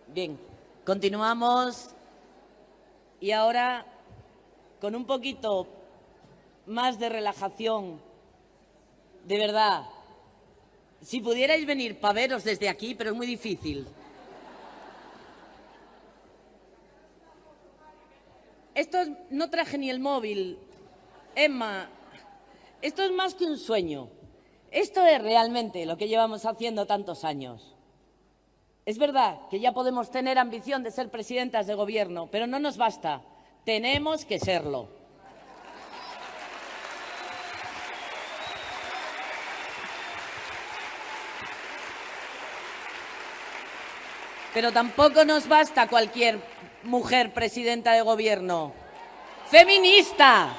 Bien, continuamos y ahora con un poquito más de relajación, de verdad. Si pudierais venir para veros desde aquí, pero es muy difícil. No traje ni el móvil, Emma. Esto es más que un sueño. Esto es realmente lo que llevamos haciendo tantos años. Es verdad que ya podemos tener ambición de ser presidentas de gobierno, pero no nos basta. Tenemos que serlo. Pero tampoco nos basta cualquier mujer presidenta de gobierno. ¡Feminista!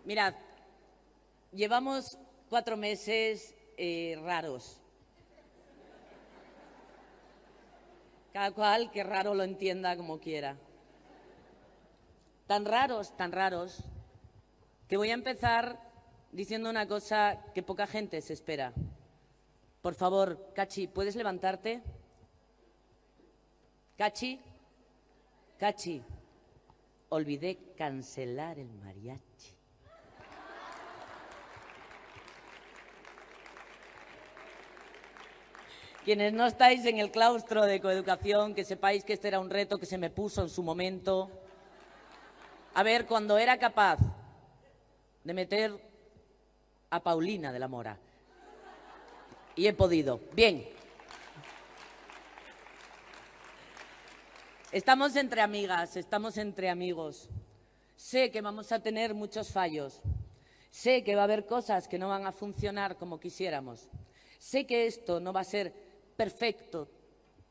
Mirad, llevamos 4 meses raros. Cada cual que raro lo entienda como quiera. Tan raros, que voy a empezar diciendo una cosa que poca gente se espera. Por favor, Cachi, ¿puedes levantarte? Cachi, olvidé cancelar el mariachi. Quienes no estáis en el claustro de coeducación, que sepáis que este era un reto que se me puso en su momento. A ver, cuando era capaz de meter a Paulina de la Mora. Y he podido. Bien. Estamos entre amigas, estamos entre amigos. Sé que vamos a tener muchos fallos. Sé que va a haber cosas que no van a funcionar como quisiéramos. Sé que esto no va a ser perfecto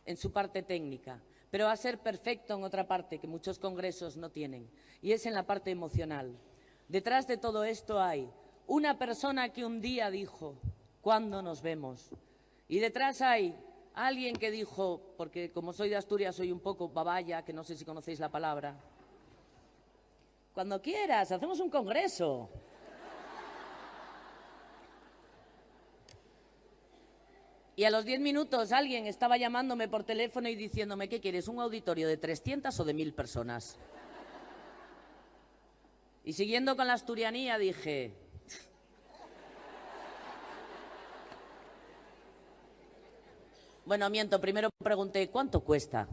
en su parte técnica, pero va a ser perfecto en otra parte que muchos congresos no tienen, y es en la parte emocional. Detrás de todo esto hay una persona que un día dijo, ¿cuándo nos vemos? Y detrás hay alguien que dijo, porque como soy de Asturias soy un poco babaya, que no sé si conocéis la palabra, cuando quieras, hacemos un congreso. Y a los 10 minutos alguien estaba llamándome por teléfono y diciéndome, ¿qué quieres, un auditorio de 300 o de 1000 personas? Y siguiendo con la asturianía dije, bueno, miento, primero pregunté, ¿cuánto cuesta?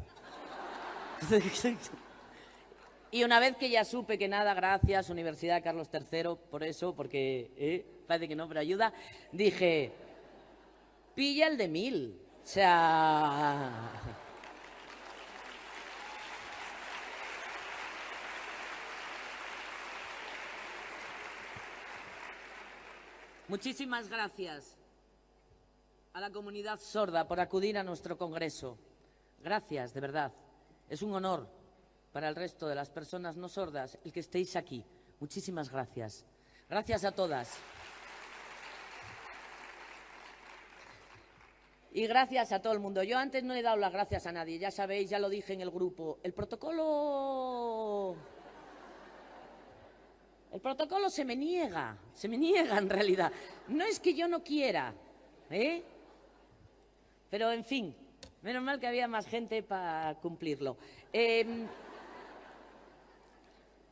Y una vez que ya supe que nada, gracias, Universidad Carlos III, por eso, porque parece que no, pero ayuda, dije, pilla el de 1000. O sea... Muchísimas gracias a la comunidad sorda por acudir a nuestro congreso. Gracias, de verdad. Es un honor para el resto de las personas no sordas el que estéis aquí. Muchísimas gracias. Gracias a todas. Y gracias a todo el mundo. Yo antes no he dado las gracias a nadie, ya sabéis, ya lo dije en el grupo. El protocolo se me niega en realidad. No es que yo no quiera, pero en fin, menos mal que había más gente para cumplirlo.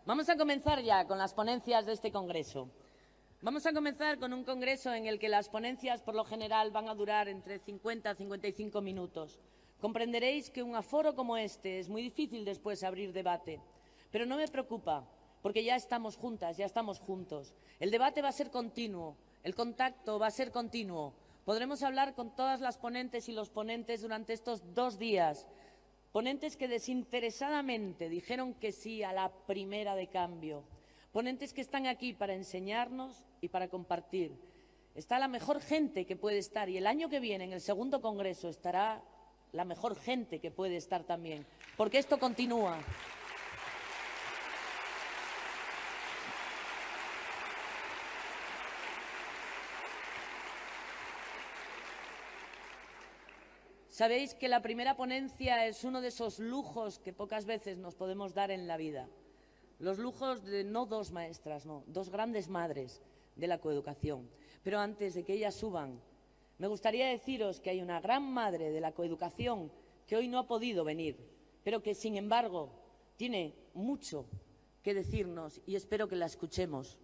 Vamos a comenzar ya con las ponencias de este congreso. Vamos a comenzar con un congreso en el que las ponencias por lo general van a durar entre 50 a 55 minutos. Comprenderéis que un aforo como este es muy difícil después abrir debate, pero no me preocupa, porque ya estamos juntas, ya estamos juntos. El debate va a ser continuo, el contacto va a ser continuo. Podremos hablar con todas las ponentes y los ponentes durante estos 2 días. Ponentes que desinteresadamente dijeron que sí a la primera de cambio. Ponentes que están aquí para enseñarnos y para compartir. Está la mejor gente que puede estar, y el año que viene, en el segundo congreso, estará la mejor gente que puede estar también, porque esto continúa. Sabéis que la primera ponencia es uno de esos lujos que pocas veces nos podemos dar en la vida. los lujos de no dos maestras, no, dos grandes madres de la coeducación. Pero antes de que ellas suban, me gustaría deciros que hay una gran madre de la coeducación que hoy no ha podido venir, pero que, sin embargo, tiene mucho que decirnos y espero que la escuchemos.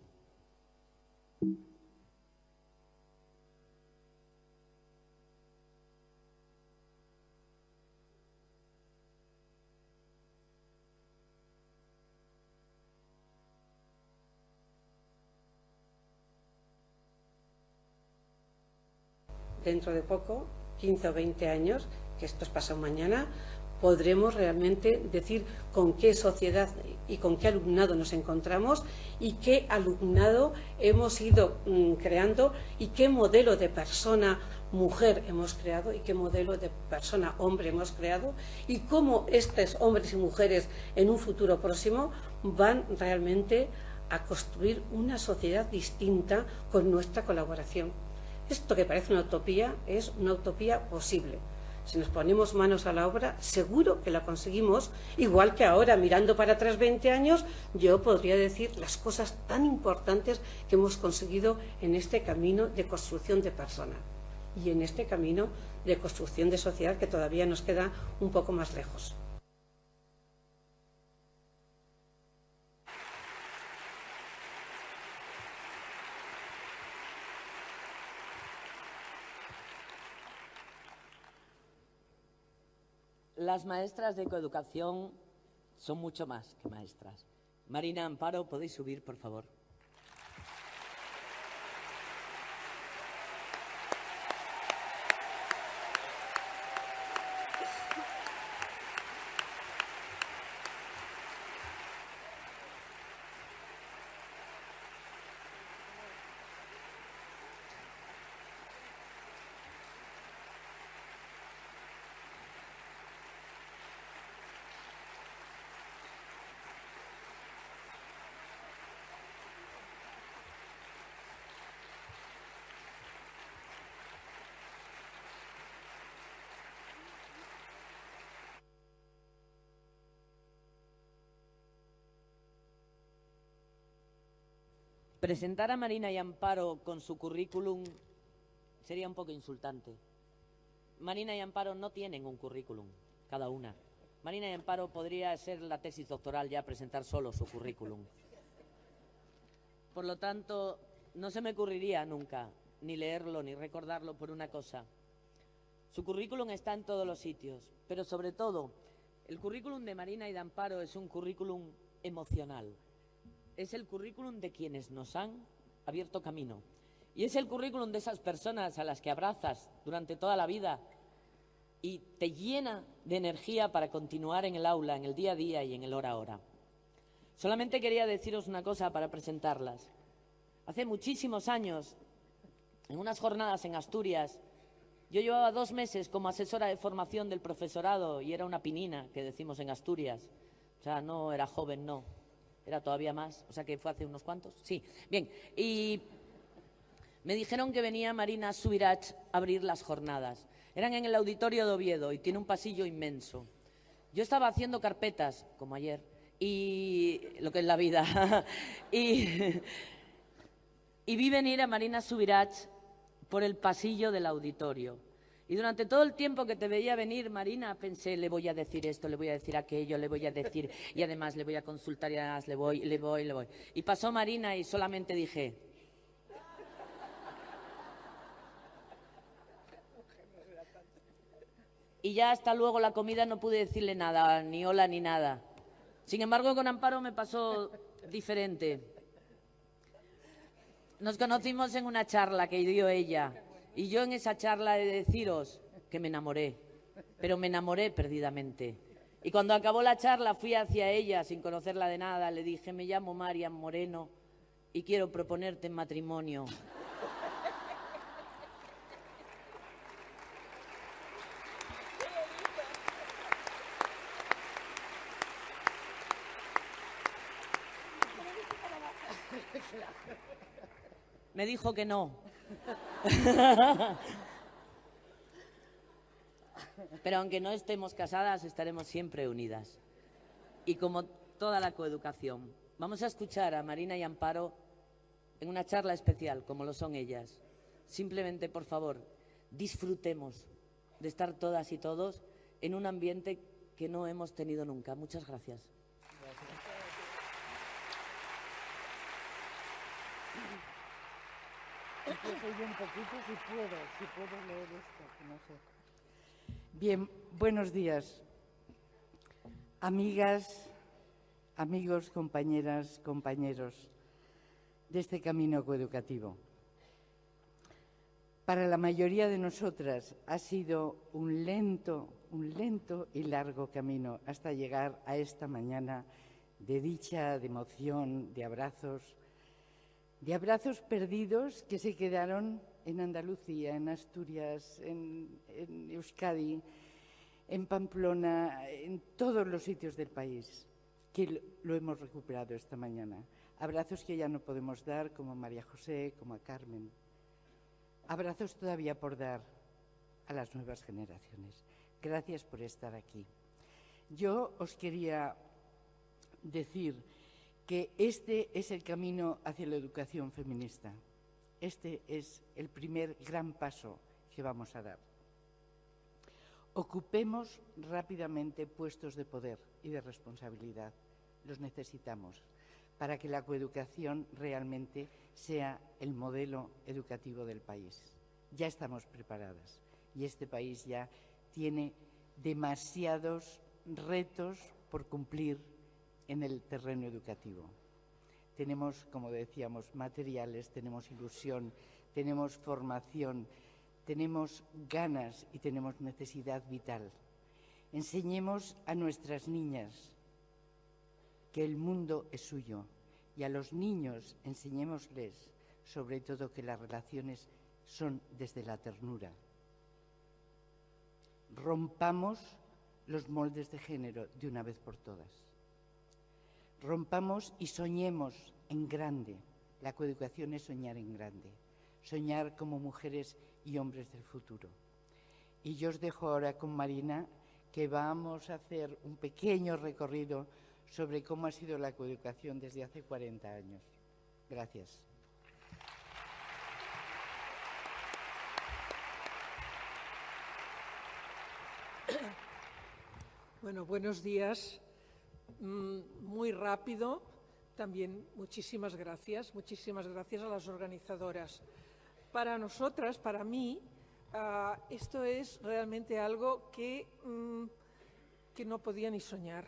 Dentro de poco, 15 o 20 años, que esto es pasado mañana, podremos realmente decir con qué sociedad y con qué alumnado nos encontramos y qué alumnado hemos ido creando y qué modelo de persona mujer hemos creado y qué modelo de persona hombre hemos creado y cómo estos hombres y mujeres en un futuro próximo van realmente a construir una sociedad distinta con nuestra colaboración. Esto que parece una utopía es una utopía posible. Si nos ponemos manos a la obra, seguro que la conseguimos, igual que ahora, mirando para atrás 20 años, yo podría decir las cosas tan importantes que hemos conseguido en este camino de construcción de personas y en este camino de construcción de sociedad que todavía nos queda un poco más lejos. Las maestras de coeducación son mucho más que maestras. Marina, Amparo, ¿podéis subir, por favor? Presentar a Marina y Amparo con su currículum sería un poco insultante. Marina y Amparo no tienen un currículum, cada una. Marina y Amparo podría ser la tesis doctoral ya presentar solo su currículum. Por lo tanto, no se me ocurriría nunca ni leerlo ni recordarlo por una cosa. Su currículum está en todos los sitios, pero sobre todo, el currículum de Marina y de Amparo es un currículum emocional. Es el currículum de quienes nos han abierto camino. Y es el currículum de esas personas a las que abrazas durante toda la vida y te llena de energía para continuar en el aula, en el día a día y en el hora a hora. Solamente quería deciros una cosa para presentarlas. Hace muchísimos años, en unas jornadas en Asturias, yo llevaba 2 meses como asesora de formación del profesorado y era una pinina, que decimos en Asturias. O sea, no era joven, no. Era todavía más, o sea que fue hace unos cuantos. Sí, bien. Y me dijeron que venía Marina Subirach a abrir las jornadas. Eran en el auditorio de Oviedo y tiene un pasillo inmenso. Yo estaba haciendo carpetas, como ayer, y lo que es la vida. y vi venir a Marina Subirach por el pasillo del auditorio. Y durante todo el tiempo que te veía venir, Marina, pensé, le voy a decir esto, le voy a decir aquello, le voy a decir, y además le voy a consultar, y además le voy. Y pasó Marina y solamente dije... Y ya hasta luego la comida no pude decirle nada, ni hola ni nada. Sin embargo, con Amparo me pasó diferente. Nos conocimos en una charla que dio ella. Y yo en esa charla he de deciros que me enamoré, pero me enamoré perdidamente. Y cuando acabó la charla fui hacia ella sin conocerla de nada, le dije, me llamo Marian Moreno y quiero proponerte en matrimonio. Me dijo que no. Pero aunque no estemos casadas, estaremos siempre unidas. Y como toda la coeducación. Vamos a escuchar a Marina y Amparo en una charla especial, como lo son ellas. Simplemente, por favor, disfrutemos de estar todas y todos en un ambiente que no hemos tenido nunca. Muchas gracias. Empiezo yo un poquito, si puedo leer esto, que no sé. Bien, buenos días. Amigas, amigos, compañeras, compañeros de este camino coeducativo. Para la mayoría de nosotras ha sido un lento y largo camino hasta llegar a esta mañana de dicha, de emoción, de abrazos perdidos que se quedaron en Andalucía, en Asturias, en Euskadi, en Pamplona, en todos los sitios del país, que lo hemos recuperado esta mañana. Abrazos que ya no podemos dar, como a María José, como a Carmen. Abrazos todavía por dar a las nuevas generaciones. Gracias por estar aquí. Yo os quería decir que este es el camino hacia la educación feminista. Este es el primer gran paso que vamos a dar. Ocupemos rápidamente puestos de poder y de responsabilidad. Los necesitamos para que la coeducación realmente sea el modelo educativo del país. Ya estamos preparadas y este país ya tiene demasiados retos por cumplir en el terreno educativo. Tenemos, como decíamos, materiales, tenemos ilusión, tenemos formación, tenemos ganas y tenemos necesidad vital. Enseñemos a nuestras niñas que el mundo es suyo y a los niños enseñémosles, sobre todo, que las relaciones son desde la ternura. Rompamos los moldes de género de una vez por todas. Rompamos y soñemos en grande. La coeducación es soñar en grande, soñar como mujeres y hombres del futuro. Y yo os dejo ahora con Marina, que vamos a hacer un pequeño recorrido sobre cómo ha sido la coeducación desde hace 40 años. Gracias. Bueno, buenos días. Muy rápido, también muchísimas gracias a las organizadoras. Para nosotras, para mí, esto es realmente algo que no podía ni soñar,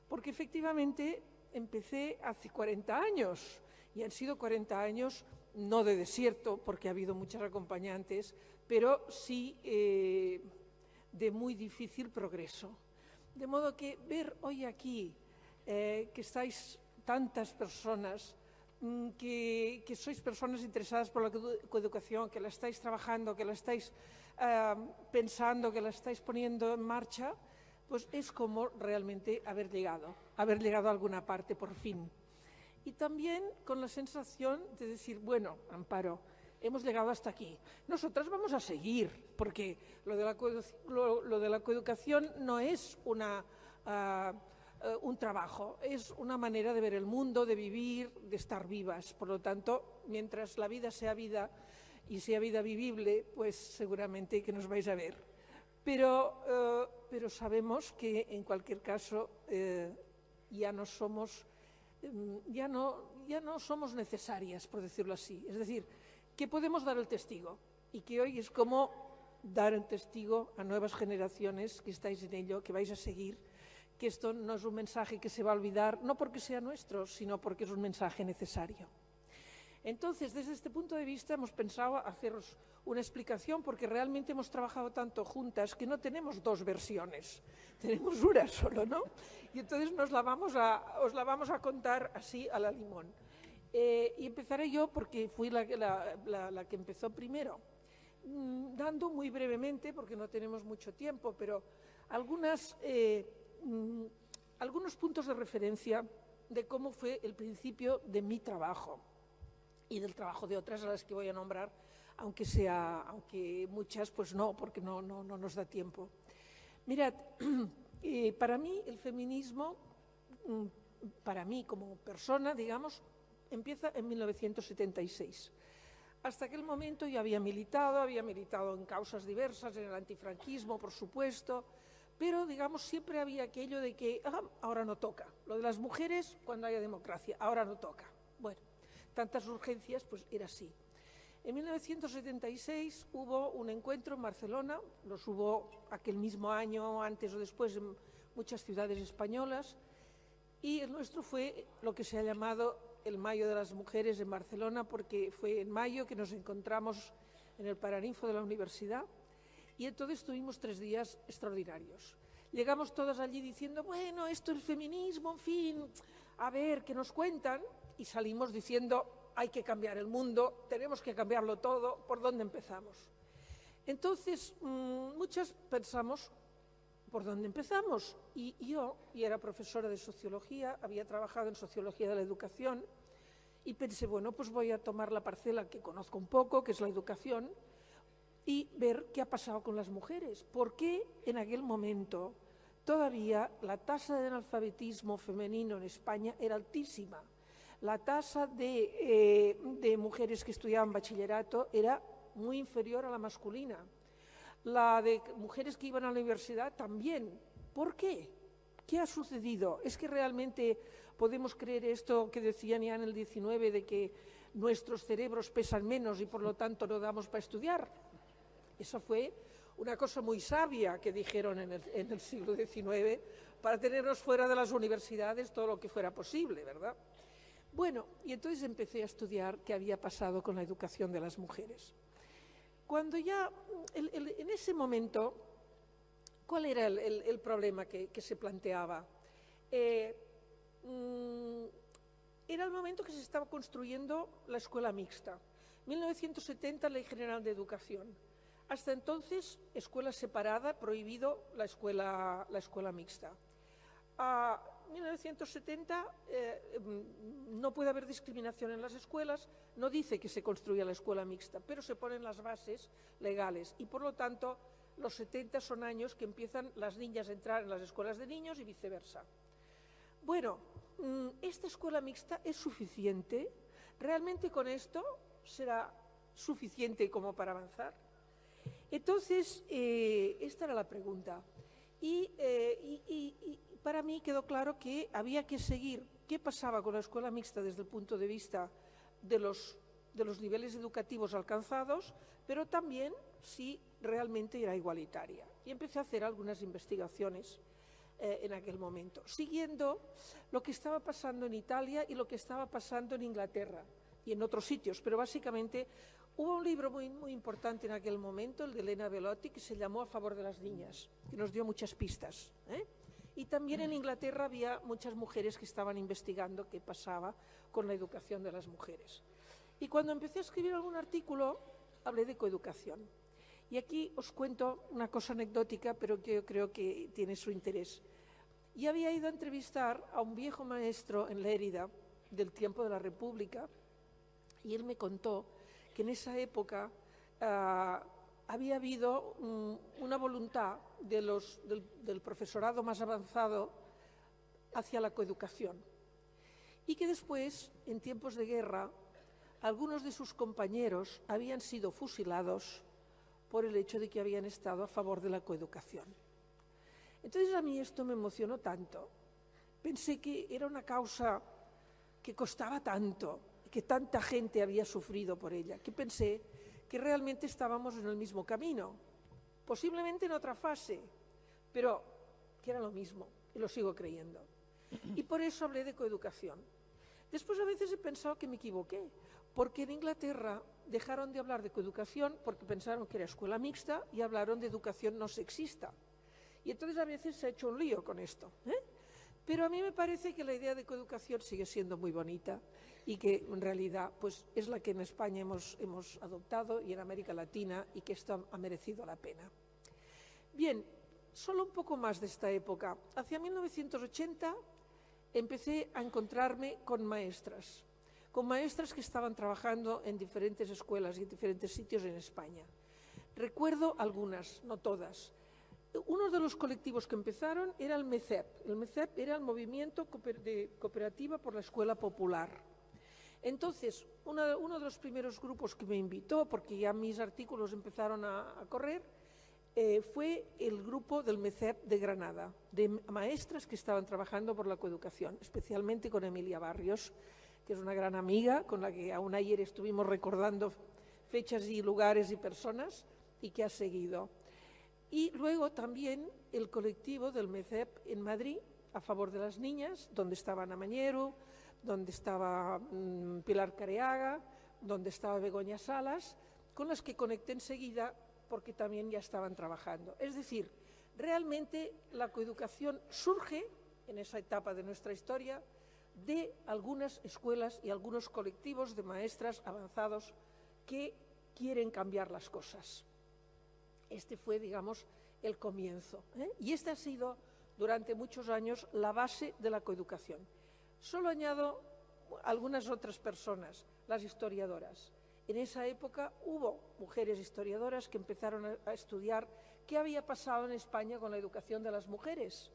porque efectivamente empecé hace 40 años y han sido 40 años no de desierto, porque ha habido muchas acompañantes, pero sí de muy difícil progreso. De modo que ver hoy aquí que estáis tantas personas, que sois personas interesadas por la coeducación, que la estáis trabajando, que la estáis pensando, que la estáis poniendo en marcha, pues es como realmente haber llegado a alguna parte por fin. Y también con la sensación de decir, bueno, Amparo, hemos llegado hasta aquí. Nosotras vamos a seguir, porque lo de la coeducación no es un trabajo, es una manera de ver el mundo, de vivir, de estar vivas. Por lo tanto, mientras la vida sea vida y sea vida vivible, pues seguramente que nos vais a ver. Pero sabemos que en cualquier caso ya no somos necesarias, por decirlo así. Es decir, que podemos dar el testigo y que hoy es como dar el testigo a nuevas generaciones que estáis en ello, que vais a seguir, que esto no es un mensaje que se va a olvidar, no porque sea nuestro, sino porque es un mensaje necesario. Entonces, desde este punto de vista hemos pensado haceros una explicación, porque realmente hemos trabajado tanto juntas que no tenemos dos versiones, tenemos una solo, ¿no? Y entonces os la vamos a contar así a la limón. Y empezaré yo porque fui la que empezó primero, dando muy brevemente, porque no tenemos mucho tiempo, pero algunos puntos de referencia de cómo fue el principio de mi trabajo y del trabajo de otras a las que voy a nombrar, aunque muchas pues no, porque no nos da tiempo. Mirad, para mí el feminismo para mí como persona, digamos, empieza en 1976. Hasta aquel momento yo había militado en causas diversas, en el antifranquismo, por supuesto, pero, digamos, siempre había aquello de que ahora no toca. Lo de las mujeres, cuando haya democracia, ahora no toca. Bueno, tantas urgencias, pues era así. En 1976 hubo un encuentro en Barcelona, los hubo aquel mismo año, antes o después, en muchas ciudades españolas, y el nuestro fue lo que se ha llamado el Mayo de las Mujeres en Barcelona, porque fue en mayo que nos encontramos en el Paraninfo de la universidad, y entonces tuvimos 3 días extraordinarios. Llegamos todas allí diciendo, bueno, esto es feminismo, en fin, a ver, ¿qué nos cuentan? Y salimos diciendo, hay que cambiar el mundo, tenemos que cambiarlo todo, ¿por dónde empezamos? Entonces, muchas pensamos, ¿por dónde empezamos? Y yo era profesora de sociología, había trabajado en sociología de la educación, y pensé, bueno, pues voy a tomar la parcela que conozco un poco, que es la educación, y ver qué ha pasado con las mujeres. ¿Por qué en aquel momento todavía la tasa de analfabetismo femenino en España era altísima? La tasa de mujeres que estudiaban bachillerato era muy inferior a la masculina. La de mujeres que iban a la universidad también. ¿Por qué? ¿Qué ha sucedido? ¿Es que realmente podemos creer esto que decían ya en el 19 de que nuestros cerebros pesan menos y por lo tanto no damos para estudiar? Eso fue una cosa muy sabia que dijeron en el siglo XIX para tenernos fuera de las universidades todo lo que fuera posible, ¿verdad? Bueno, y entonces empecé a estudiar qué había pasado con la educación de las mujeres. Cuando ya, en ese momento, ¿cuál era el problema que se planteaba? Era el momento que se estaba construyendo la escuela mixta. 1970, Ley General de Educación. Hasta entonces, escuela separada, prohibido la escuela mixta. A 1970 no puede haber discriminación en las escuelas, no dice que se construya la escuela mixta, pero se ponen las bases legales y por lo tanto los 70 son años que empiezan las niñas a entrar en las escuelas de niños y viceversa. Bueno, ¿esta escuela mixta es suficiente? ¿Realmente con esto será suficiente como para avanzar? Entonces, esta era la pregunta. Y para mí quedó claro que había que seguir qué pasaba con la escuela mixta desde el punto de vista de los niveles educativos alcanzados, pero también si realmente era igualitaria. Y empecé a hacer algunas investigaciones en aquel momento, siguiendo lo que estaba pasando en Italia y lo que estaba pasando en Inglaterra y en otros sitios, pero básicamente hubo un libro muy, muy importante en aquel momento, el de Elena Belotti, que se llamó A favor de las niñas, que nos dio muchas pistas. Y también en Inglaterra había muchas mujeres que estaban investigando qué pasaba con la educación de las mujeres. Y cuando empecé a escribir algún artículo, hablé de coeducación. Y aquí os cuento una cosa anecdótica, pero que yo creo que tiene su interés. Y había ido a entrevistar a un viejo maestro en Lérida, del tiempo de la República, y él me contó que en esa época había habido una voluntad del profesorado más avanzado hacia la coeducación y que después, en tiempos de guerra, algunos de sus compañeros habían sido fusilados por el hecho de que habían estado a favor de la coeducación. Entonces a mí esto me emocionó tanto. Pensé que era una causa que costaba tanto, que tanta gente había sufrido por ella, que pensé que realmente estábamos en el mismo camino, posiblemente en otra fase, pero que era lo mismo, y lo sigo creyendo. Y por eso hablé de coeducación. Después a veces he pensado que me equivoqué, porque en Inglaterra dejaron de hablar de coeducación porque pensaron que era escuela mixta y hablaron de educación no sexista. Y entonces a veces se ha hecho un lío con esto, Pero a mí me parece que la idea de coeducación sigue siendo muy bonita y que en realidad pues, es la que en España hemos adoptado y en América Latina y que esto ha merecido la pena. Bien, solo un poco más de esta época. Hacia 1980 empecé a encontrarme con maestras que estaban trabajando en diferentes escuelas y en diferentes sitios en España. Recuerdo algunas, no todas. Uno de los colectivos que empezaron era el MECEP. El MECEP era el Movimiento de Cooperativa por la Escuela Popular. Entonces, uno de los primeros grupos que me invitó, porque ya mis artículos empezaron a correr, fue el grupo del MECEP de Granada, de maestras que estaban trabajando por la coeducación, especialmente con Emilia Barrios, que es una gran amiga, con la que aún ayer estuvimos recordando fechas y lugares y personas, y que ha seguido. Y luego también el colectivo del MECEP en Madrid, a favor de las niñas, donde estaba Ana Mañero, donde estaba Pilar Careaga, donde estaba Begoña Salas, con las que conecté enseguida porque también ya estaban trabajando. Es decir, realmente la coeducación surge en esa etapa de nuestra historia de algunas escuelas y algunos colectivos de maestras avanzados que quieren cambiar las cosas. Este fue, digamos, el comienzo, y esta ha sido durante muchos años la base de la coeducación. Solo añado algunas otras personas, las historiadoras. En esa época hubo mujeres historiadoras que empezaron a estudiar qué había pasado en España con la educación de las mujeres,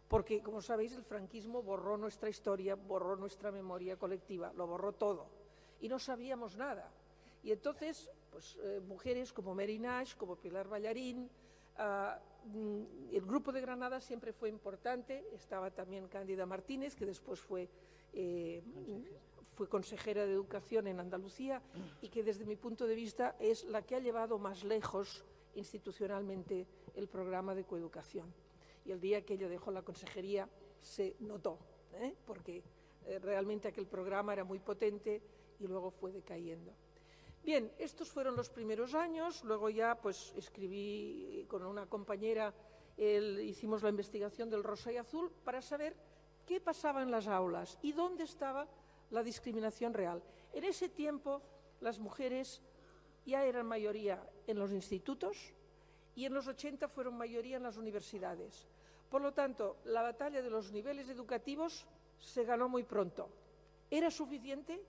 porque, como sabéis, el franquismo borró nuestra historia, borró nuestra memoria colectiva, lo borró todo, y no sabíamos nada. Y entonces, pues, mujeres como Mary Nash, como Pilar Ballarín, el grupo de Granada siempre fue importante, estaba también Cándida Martínez, que después fue consejera de Educación en Andalucía y que desde mi punto de vista es la que ha llevado más lejos institucionalmente el programa de coeducación. Y el día que ella dejó la consejería se notó, porque realmente aquel programa era muy potente y luego fue decayendo. Bien, estos fueron los primeros años, luego ya pues escribí con una compañera, hicimos la investigación del rosa y azul para saber qué pasaba en las aulas y dónde estaba la discriminación real. En ese tiempo las mujeres ya eran mayoría en los institutos y en los 80 fueron mayoría en las universidades. Por lo tanto, la batalla de los niveles educativos se ganó muy pronto. ¿Era suficiente?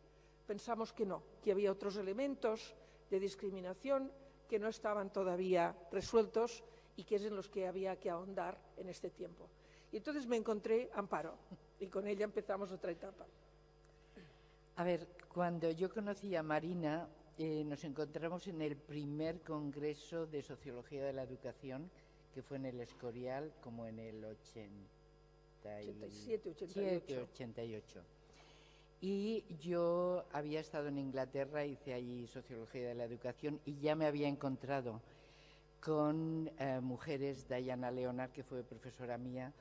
Pensamos que no, que había otros elementos de discriminación que no estaban todavía resueltos y que es en los que había que ahondar en este tiempo. Y entonces me encontré Amparo y con ella empezamos otra etapa. A ver, cuando yo conocí a Marina, nos encontramos en el primer Congreso de Sociología de la Educación, que fue en el Escorial, como en el 87, 88. Y yo había estado en Inglaterra, hice allí Sociología de la Educación y ya me había encontrado con mujeres, Diana Leonard, que fue profesora mía,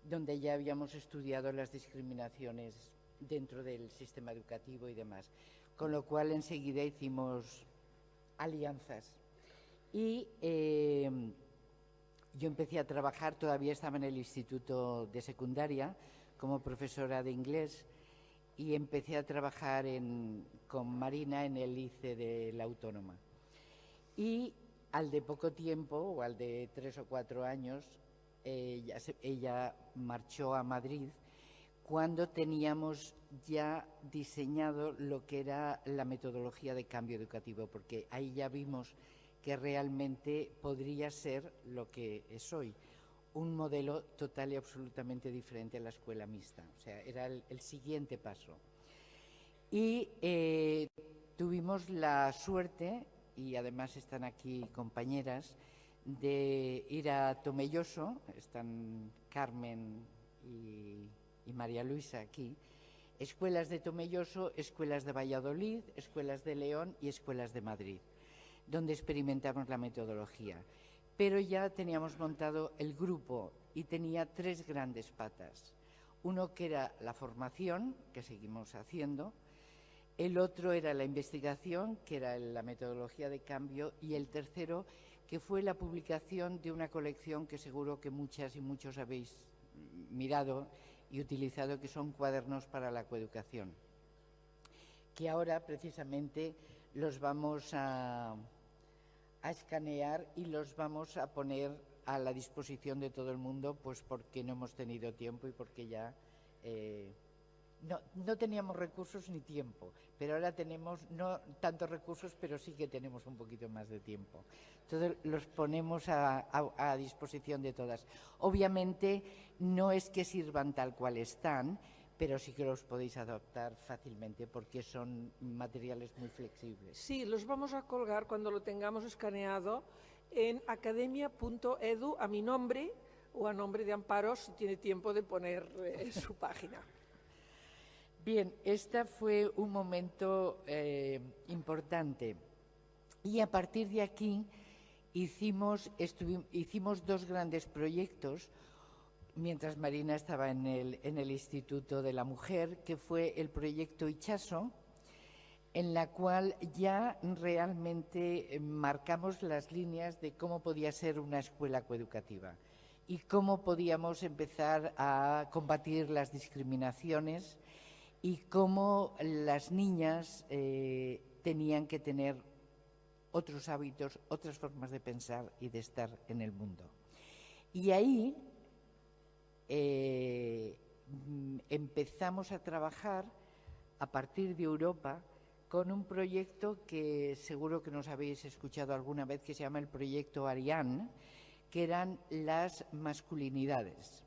donde ya habíamos estudiado las discriminaciones dentro del sistema educativo y demás, con lo cual enseguida hicimos alianzas. Y yo empecé a trabajar, todavía estaba en el instituto de secundaria, como profesora de inglés, y empecé a trabajar con Marina en el ICE de la Autónoma. Y al de poco tiempo, o al de 3 o 4 años, ella marchó a Madrid cuando teníamos ya diseñado lo que era la metodología de cambio educativo, porque ahí ya vimos que realmente podría ser lo que es hoy, un modelo total y absolutamente diferente a la escuela mixta. O sea, era el siguiente paso. Y tuvimos la suerte, y además están aquí compañeras, de ir a Tomelloso, están Carmen y María Luisa aquí, escuelas de Tomelloso, escuelas de Valladolid, escuelas de León y escuelas de Madrid, donde experimentamos la metodología. Pero ya teníamos montado el grupo y tenía 3 grandes patas. Uno que era la formación, que seguimos haciendo, el otro era la investigación, que era la metodología de cambio, y el tercero, que fue la publicación de una colección que seguro que muchas y muchos habéis mirado y utilizado, que son cuadernos para la coeducación, que ahora precisamente los vamos a escanear y los vamos a poner a la disposición de todo el mundo, pues porque no hemos tenido tiempo y porque ya no teníamos recursos ni tiempo, pero ahora tenemos no tantos recursos, pero sí que tenemos un poquito más de tiempo. Entonces los ponemos a disposición de todas. Obviamente no es que sirvan tal cual están, pero sí que los podéis adaptar fácilmente porque son materiales muy flexibles. Sí, los vamos a colgar cuando lo tengamos escaneado en academia.edu a mi nombre o a nombre de Amparo, si tiene tiempo de poner su página. Bien, este fue un momento importante y a partir de aquí hicimos dos grandes proyectos mientras Marina estaba en el Instituto de la Mujer, que fue el proyecto Itxaso, en la cual ya realmente marcamos las líneas de cómo podía ser una escuela coeducativa y cómo podíamos empezar a combatir las discriminaciones y cómo las niñas tenían que tener otros hábitos, otras formas de pensar y de estar en el mundo. Y ahí empezamos a trabajar a partir de Europa con un proyecto que seguro que nos habéis escuchado alguna vez, que se llama el proyecto Ariane, que eran las masculinidades.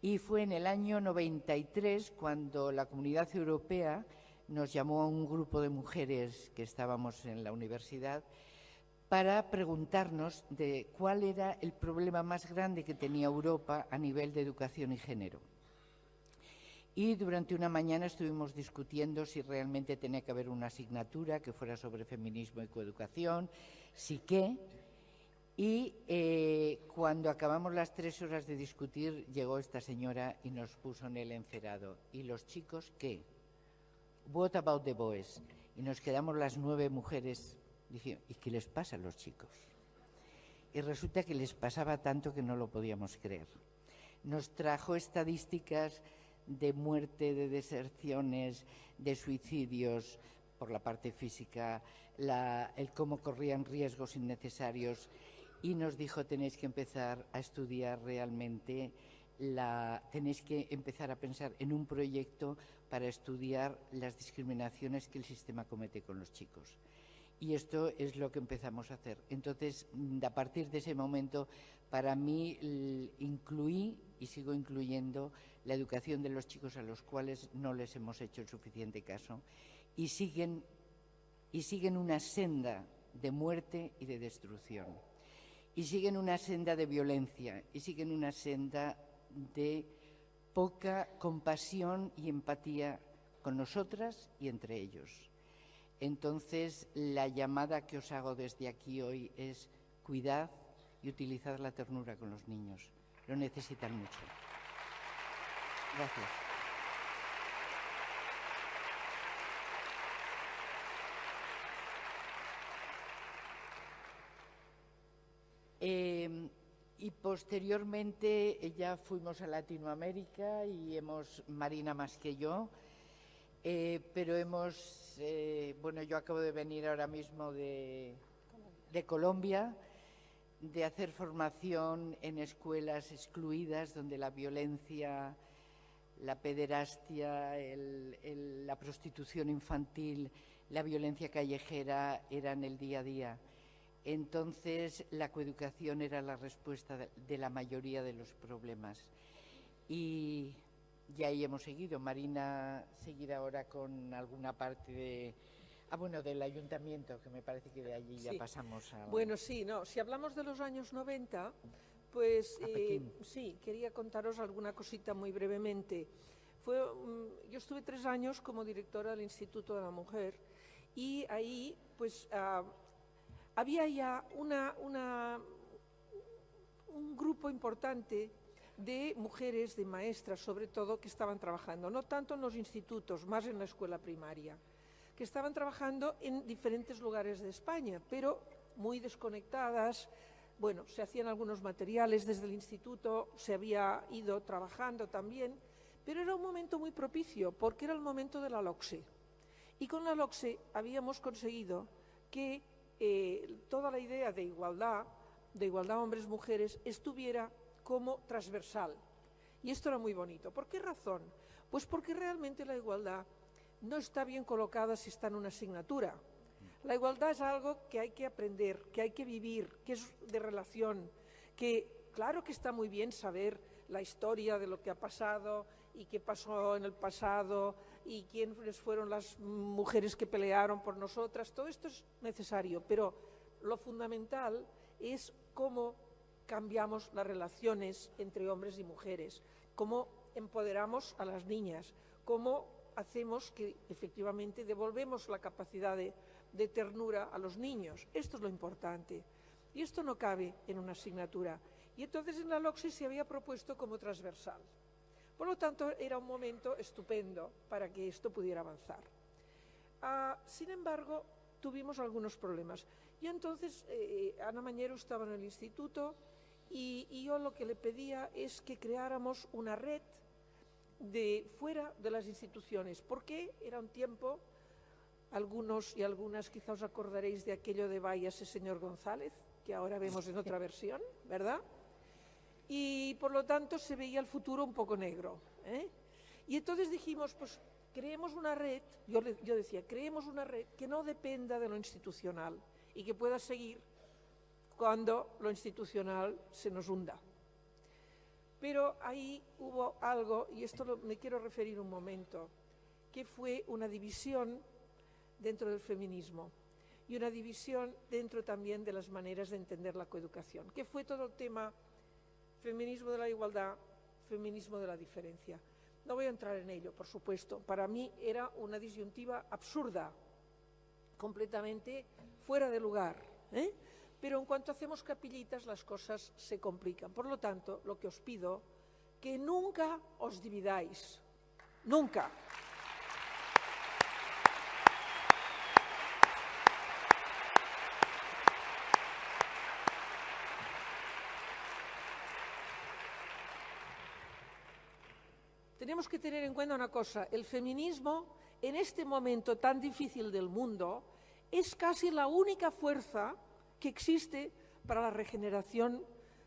Y fue en el año 93 cuando la Comunidad Europea nos llamó a un grupo de mujeres que estábamos en la universidad para preguntarnos de cuál era el problema más grande que tenía Europa a nivel de educación y género. Y durante una mañana estuvimos discutiendo si realmente tenía que haber una asignatura que fuera sobre feminismo y coeducación, sí que. Y cuando acabamos las 3 horas de discutir, llegó esta señora y nos puso en el encerado. ¿Y los chicos qué? What about the boys? Y nos quedamos las 9 mujeres diciendo, ¿y qué les pasa a los chicos? Y resulta que les pasaba tanto que no lo podíamos creer. Nos trajo estadísticas de muerte, de deserciones, de suicidios por la parte física, el cómo corrían riesgos innecesarios, y nos dijo, tenéis que empezar a estudiar realmente, tenéis que empezar a pensar en un proyecto para estudiar las discriminaciones que el sistema comete con los chicos. Y esto es lo que empezamos a hacer. Entonces, a partir de ese momento, para mí incluí y sigo incluyendo la educación de los chicos a los cuales no les hemos hecho el suficiente caso y siguen una senda de muerte y de destrucción. Y siguen una senda de violencia y siguen una senda de poca compasión y empatía con nosotras y entre ellos. Entonces, la llamada que os hago desde aquí hoy es cuidad y utilizad la ternura con los niños. Lo necesitan mucho. Gracias. Y posteriormente ya fuimos a Latinoamérica y Marina más que yo, pero bueno, yo acabo de venir ahora mismo de Colombia, de hacer formación en escuelas excluidas donde la violencia, la pederastia, la prostitución infantil, la violencia callejera eran el día a día. Entonces, la coeducación era la respuesta de la mayoría de los problemas. Y ahí hemos seguido. Marina seguirá ahora con alguna parte del ayuntamiento, que me parece que de allí ya pasamos a... Bueno, sí, no. Si hablamos de los años 90, pues sí, quería contaros alguna cosita muy brevemente. Yo estuve 3 años como directora del Instituto de la Mujer y ahí, pues... había ya un grupo importante de mujeres, de maestras sobre todo, que estaban trabajando, no tanto en los institutos, más en la escuela primaria, que estaban trabajando en diferentes lugares de España, pero muy desconectadas. Bueno, se hacían algunos materiales desde el instituto, se había ido trabajando también, pero era un momento muy propicio, porque era el momento de la LOCSE. Y con la LOCSE habíamos conseguido que toda la idea de igualdad hombres-mujeres, estuviera como transversal. Y esto era muy bonito. ¿Por qué razón? Pues porque realmente la igualdad no está bien colocada si está en una asignatura. La igualdad es algo que hay que aprender, que hay que vivir, que es de relación, que claro que está muy bien saber la historia de lo que ha pasado y qué pasó en el pasado y quiénes fueron las mujeres que pelearon por nosotras. Todo esto es necesario, pero lo fundamental es cómo cambiamos las relaciones entre hombres y mujeres, cómo empoderamos a las niñas, cómo hacemos que efectivamente devolvemos la capacidad de ternura a los niños. Esto es lo importante. Y esto no cabe en una asignatura. Y entonces en la LOCSE se había propuesto como transversal. Por lo tanto, era un momento estupendo para que esto pudiera avanzar. Sin embargo, tuvimos algunos problemas. Y entonces Ana Mañero estaba en el instituto y yo lo que le pedía es que creáramos una red de fuera de las instituciones, porque era un tiempo, algunos y algunas quizá os acordaréis de aquello de váyase señor González, que ahora vemos en otra versión, ¿verdad? Y por lo tanto se veía el futuro un poco negro, ¿eh? Y entonces dijimos, pues creemos una red, yo decía, creemos una red que no dependa de lo institucional y que pueda seguir cuando lo institucional se nos hunda. Pero ahí hubo algo, y esto me quiero referir un momento, que fue una división dentro del feminismo y una división dentro también de las maneras de entender la coeducación, que fue todo el tema feminismo de la igualdad, feminismo de la diferencia. No voy a entrar en ello, por supuesto. Para mí era una disyuntiva absurda, completamente fuera de lugar, ¿eh? Pero en cuanto hacemos capillitas las cosas se complican. Por lo tanto, lo que os pido, que nunca os dividáis, nunca. Tenemos que tener en cuenta una cosa, el feminismo en este momento tan difícil del mundo es casi la única fuerza que existe para la regeneración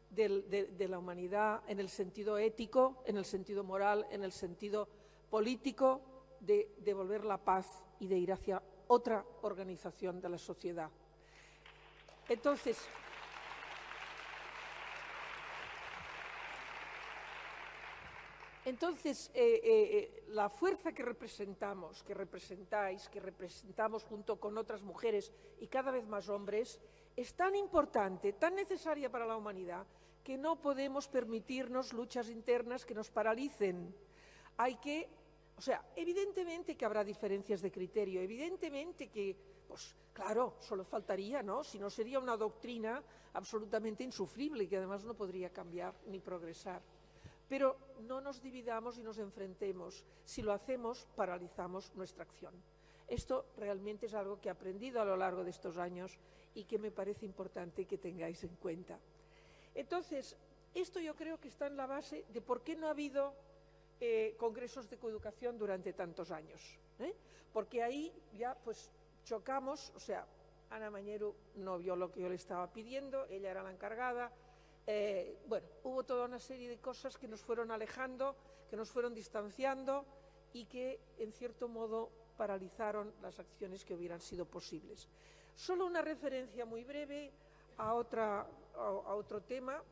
de la humanidad en el sentido ético, en el sentido moral, en el sentido político, de devolver la paz y de ir hacia otra organización de la sociedad. Entonces, la fuerza que representamos, que representamos junto con otras mujeres y cada vez más hombres, es tan importante, tan necesaria para la humanidad, que no podemos permitirnos luchas internas que nos paralicen. Evidentemente que habrá diferencias de criterio, evidentemente que, pues claro, solo faltaría, ¿no? Si no sería una doctrina absolutamente insufrible y que además no podría cambiar ni progresar. Pero no nos dividamos y nos enfrentemos. Si lo hacemos, paralizamos nuestra acción. Esto realmente es algo que he aprendido a lo largo de estos años y que me parece importante que tengáis en cuenta. Entonces, esto yo creo que está en la base de por qué no ha habido congresos de coeducación durante tantos años, ¿eh? Porque ahí ya pues chocamos, o sea, Ana Mañero no vio lo que yo le estaba pidiendo, ella era la encargada. Hubo toda una serie de cosas que nos fueron alejando, que nos fueron distanciando y que, en cierto modo, paralizaron las acciones que hubieran sido posibles. Solo una referencia muy breve a otro tema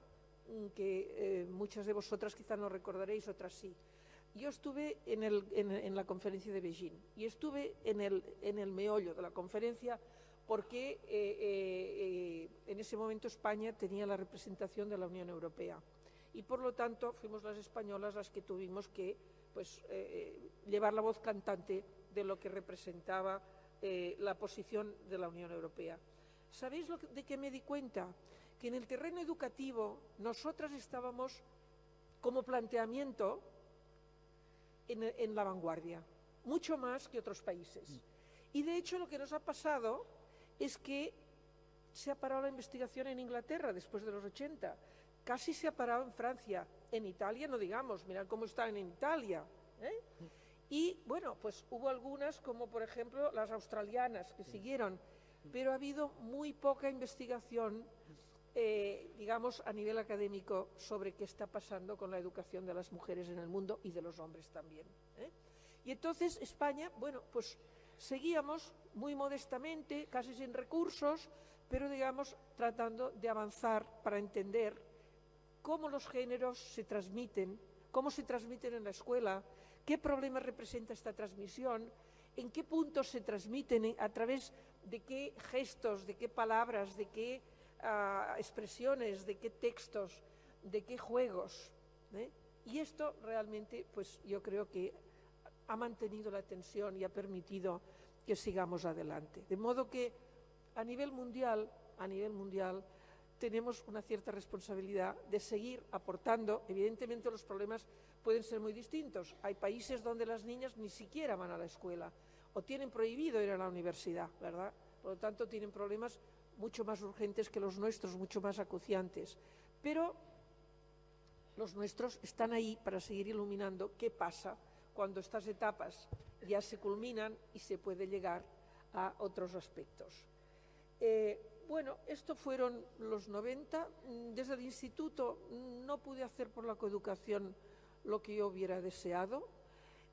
que muchas de vosotras quizás no recordaréis, otras sí. Yo estuve en la conferencia de Beijing y estuve en el meollo de la conferencia porque en ese momento España tenía la representación de la Unión Europea y por lo tanto fuimos las españolas las que tuvimos que llevar la voz cantante de lo que representaba la posición de la Unión Europea. ¿Sabéis de qué me di cuenta? Que en el terreno educativo nosotras estábamos como planteamiento en la vanguardia, mucho más que otros países. Y de hecho lo que nos ha pasado es que se ha parado la investigación en Inglaterra después de los 80, casi se ha parado en Francia, en Italia no digamos, mirad cómo están en Italia, ¿eh? Y bueno, pues hubo algunas como por ejemplo las australianas que siguieron, pero ha habido muy poca investigación digamos, a nivel académico sobre qué está pasando con la educación de las mujeres en el mundo y de los hombres también. Y entonces España, bueno, pues seguíamos muy modestamente, casi sin recursos, pero digamos tratando de avanzar para entender cómo los géneros se transmiten, cómo se transmiten en la escuela, qué problemas representa esta transmisión, en qué puntos se transmiten, a través de qué gestos, de qué palabras, de qué expresiones, de qué textos, de qué juegos. Y esto realmente, pues yo creo que ha mantenido la tensión y ha permitido que sigamos adelante. De modo que a nivel mundial tenemos una cierta responsabilidad de seguir aportando. Evidentemente los problemas pueden ser muy distintos. Hay países donde las niñas ni siquiera van a la escuela o tienen prohibido ir a la universidad, ¿verdad? Por lo tanto, tienen problemas mucho más urgentes que los nuestros, mucho más acuciantes. Pero los nuestros están ahí para seguir iluminando qué pasa cuando estas etapas ya se culminan y se puede llegar a otros aspectos. Bueno, estos fueron los 90. Desde el instituto no pude hacer por la coeducación lo que yo hubiera deseado.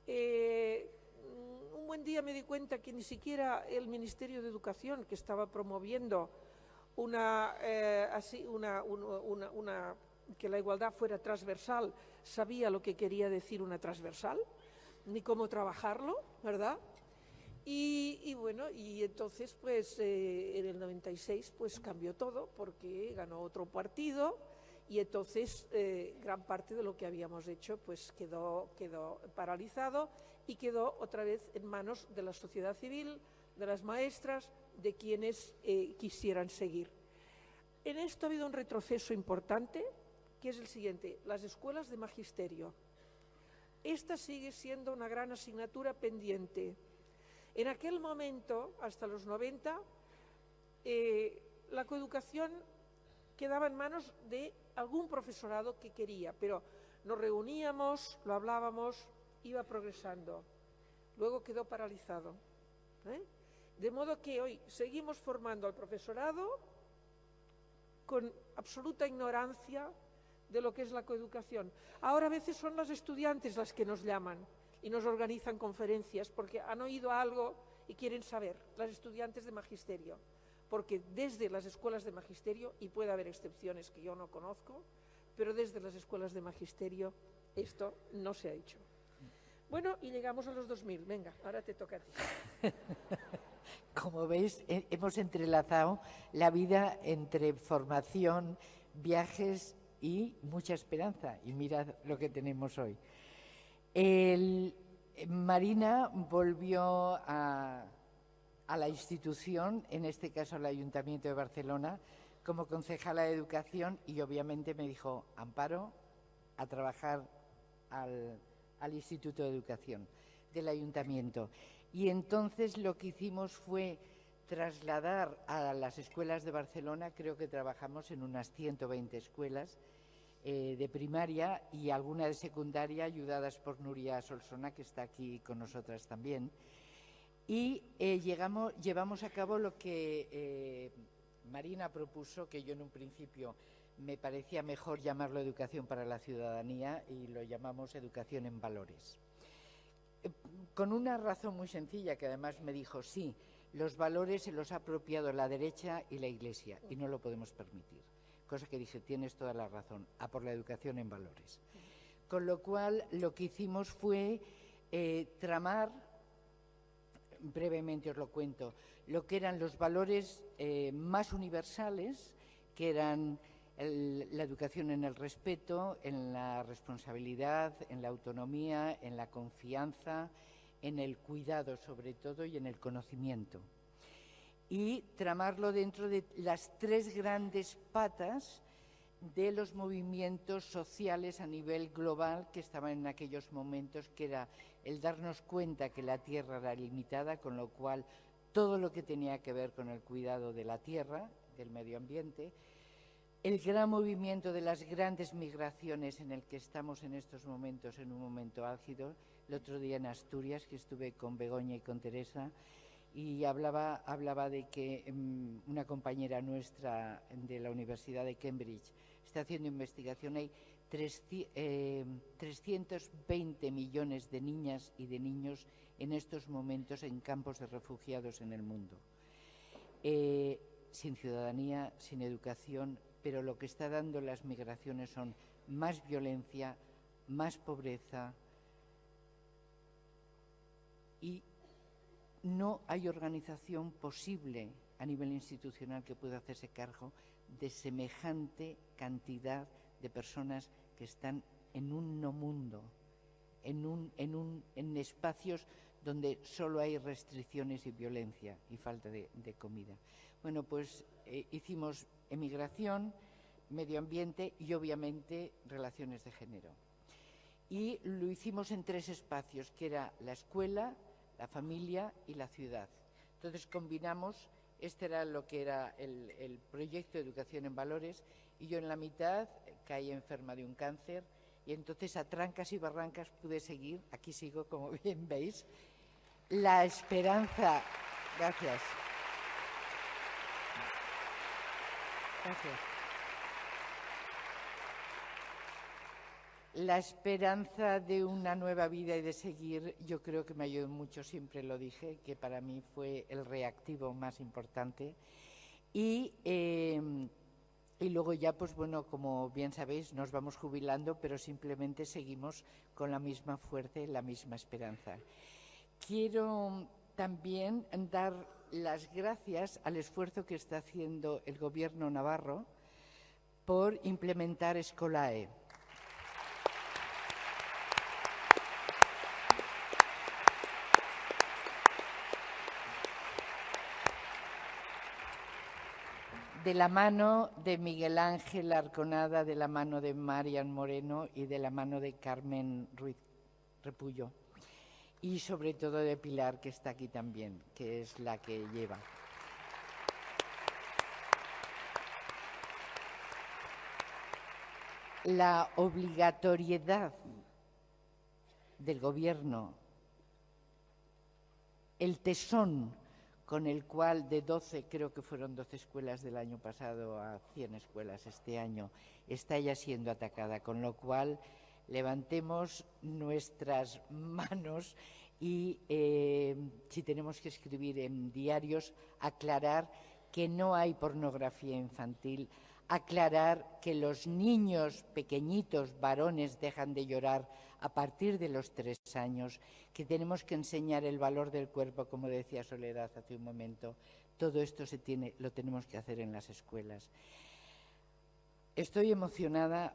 Un buen día me di cuenta que ni siquiera el Ministerio de Educación, que estaba promoviendo que la igualdad fuera transversal, sabía lo que quería decir una transversal, ni cómo trabajarlo, ¿verdad? Y bueno, y entonces pues en el 96 pues cambió todo porque ganó otro partido y entonces gran parte de lo que habíamos hecho pues quedó paralizado y quedó otra vez en manos de la sociedad civil, de las maestras, de quienes quisieran seguir. En esto ha habido un retroceso importante, que es el siguiente: las escuelas de magisterio. Esta sigue siendo una gran asignatura pendiente. En aquel momento, hasta los 90, la coeducación quedaba en manos de algún profesorado que quería, pero nos reuníamos, lo hablábamos, iba progresando. Luego quedó paralizado. De modo que hoy seguimos formando al profesorado con absoluta ignorancia de lo que es la coeducación. Ahora a veces son las estudiantes las que nos llaman y nos organizan conferencias porque han oído algo y quieren saber, las estudiantes de magisterio, porque desde las escuelas de magisterio, y puede haber excepciones que yo no conozco, pero desde las escuelas de magisterio esto no se ha hecho. Bueno, y llegamos a los 2000. Venga, ahora te toca a ti. Como veis, hemos entrelazado la vida entre formación, viajes y mucha esperanza. Y mirad lo que tenemos hoy. Marina volvió a la institución, en este caso al Ayuntamiento de Barcelona, como concejala de Educación, y obviamente me dijo: Amparo, a trabajar al Instituto de Educación del Ayuntamiento. Y entonces lo que hicimos fue trasladar a las escuelas de Barcelona, creo que trabajamos en unas 120 escuelas de primaria y alguna de secundaria, ayudadas por Nuria Solsona, que está aquí con nosotras también. Y llevamos a cabo lo que Marina propuso, que yo en un principio me parecía mejor llamarlo Educación para la Ciudadanía, y lo llamamos Educación en Valores. Con una razón muy sencilla, que además me dijo: sí, los valores se los ha apropiado la derecha y la Iglesia y no lo podemos permitir. Cosa que dije: tienes toda la razón, a por la educación en valores. Con lo cual lo que hicimos fue tramar, brevemente os lo cuento, lo que eran los valores más universales, que eran la educación en el respeto, en la responsabilidad, en la autonomía, en la confianza, en el cuidado sobre todo y en el conocimiento. Y tramarlo dentro de las tres grandes patas de los movimientos sociales a nivel global que estaban en aquellos momentos, que era el darnos cuenta que la tierra era limitada, con lo cual todo lo que tenía que ver con el cuidado de la tierra, del medio ambiente, el gran movimiento de las grandes migraciones en el que estamos en estos momentos, en un momento álgido. El otro día en Asturias, que estuve con Begoña y con Teresa, y hablaba de que una compañera nuestra de la Universidad de Cambridge está haciendo investigación. Hay 320 millones de niñas y de niños en estos momentos en campos de refugiados en el mundo. Sin ciudadanía, sin educación, pero lo que está dando las migraciones son más violencia, más pobreza, y no hay organización posible a nivel institucional que pueda hacerse cargo de semejante cantidad de personas que están en un no mundo, en espacios donde solo hay restricciones y violencia y falta de comida. Bueno, pues hicimos emigración, medio ambiente y obviamente relaciones de género. Y lo hicimos en 3 espacios, que era la escuela, la familia y la ciudad. Entonces combinamos, este era lo que era el proyecto de educación en valores, y yo en la mitad caí enferma de un cáncer, y entonces a trancas y barrancas pude seguir, aquí sigo como bien veis, la esperanza. Gracias. Gracias. La esperanza de una nueva vida y de seguir, yo creo que me ayudó mucho, siempre lo dije, que para mí fue el reactivo más importante. Y luego ya, pues bueno, como bien sabéis, nos vamos jubilando, pero simplemente seguimos con la misma fuerza y la misma esperanza. Quiero también dar las gracias al esfuerzo que está haciendo el Gobierno navarro por implementar Escolae. De la mano de Miguel Ángel Arconada, de la mano de Marian Moreno y de la mano de Carmen Ruiz Repullo. Y sobre todo de Pilar, que está aquí también, que es la que lleva. La obligatoriedad del Gobierno, el tesón con el cual de 12, creo que fueron 12 escuelas del año pasado a 100 escuelas este año, está ya siendo atacada, con lo cual levantemos nuestras manos y si tenemos que escribir en diarios, aclarar que no hay pornografía infantil, aclarar que los niños pequeñitos, varones, dejan de llorar a partir de los 3 años, que tenemos que enseñar el valor del cuerpo, como decía Soledad hace un momento. Todo esto lo tenemos que hacer en las escuelas. Estoy emocionada.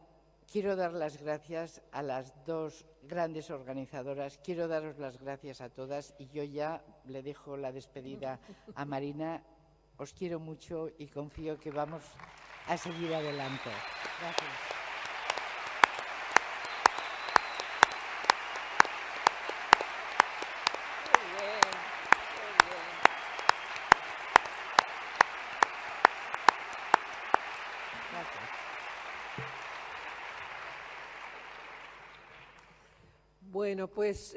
Quiero dar las gracias a las 2 grandes organizadoras. Quiero daros las gracias a todas y yo ya le dejo la despedida a Marina. Os quiero mucho y confío que vamos a seguir adelante. Gracias. Bueno, pues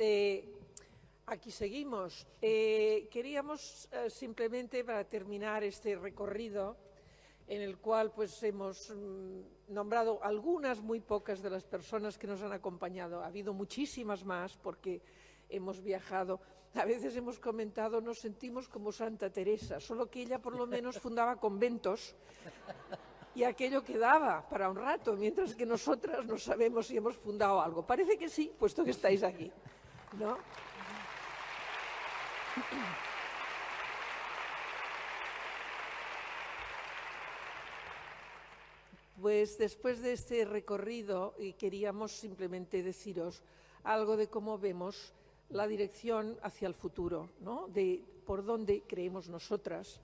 aquí seguimos. Queríamos simplemente, para terminar este recorrido, en el cual pues hemos nombrado algunas, muy pocas de las personas que nos han acompañado. Ha habido muchísimas más porque hemos viajado. A veces hemos comentado, nos sentimos como Santa Teresa, solo que ella por lo menos fundaba conventos y aquello quedaba para un rato, mientras que nosotras no sabemos si hemos fundado algo. Parece que sí, puesto que estáis aquí, ¿no? Pues después de este recorrido queríamos simplemente deciros algo de cómo vemos la dirección hacia el futuro, ¿no? De por dónde creemos nosotras.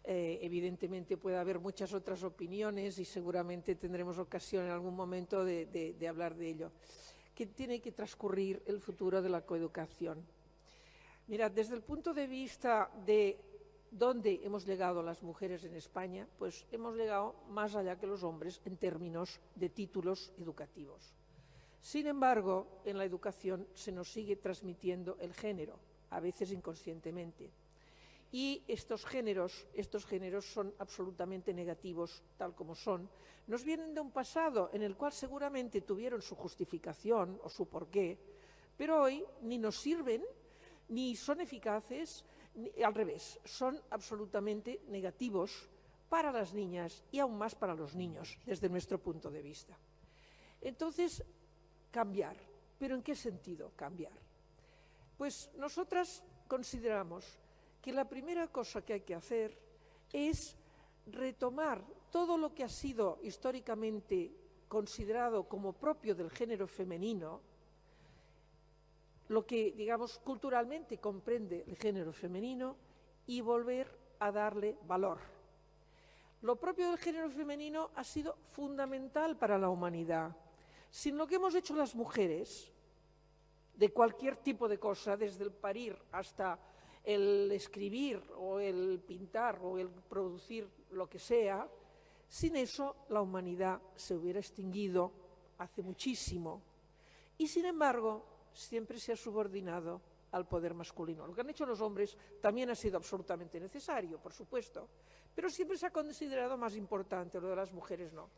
Evidentemente puede haber muchas otras opiniones y seguramente tendremos ocasión en algún momento de hablar de ello. ¿Qué tiene que transcurrir el futuro de la coeducación? Mirad, desde el punto de vista de dónde hemos llegado las mujeres en España, pues hemos llegado más allá que los hombres en términos de títulos educativos. Sin embargo, en la educación se nos sigue transmitiendo el género, a veces inconscientemente. Y estos géneros son absolutamente negativos, tal como son. Nos vienen de un pasado en el cual seguramente tuvieron su justificación o su porqué, pero hoy ni nos sirven, ni son eficaces, al revés, son absolutamente negativos para las niñas y aún más para los niños, desde nuestro punto de vista. Entonces, cambiar. ¿Pero en qué sentido cambiar? Pues nosotras consideramos que la primera cosa que hay que hacer es retomar todo lo que ha sido históricamente considerado como propio del género femenino, lo que, digamos, culturalmente comprende el género femenino, y volver a darle valor. Lo propio del género femenino ha sido fundamental para la humanidad. Sin lo que hemos hecho las mujeres, de cualquier tipo de cosa, desde el parir hasta el escribir o el pintar o el producir lo que sea, sin eso la humanidad se hubiera extinguido hace muchísimo. Y sin embargo, siempre se ha subordinado al poder masculino. Lo que han hecho los hombres también ha sido absolutamente necesario, por supuesto, pero siempre se ha considerado más importante, lo de las mujeres no.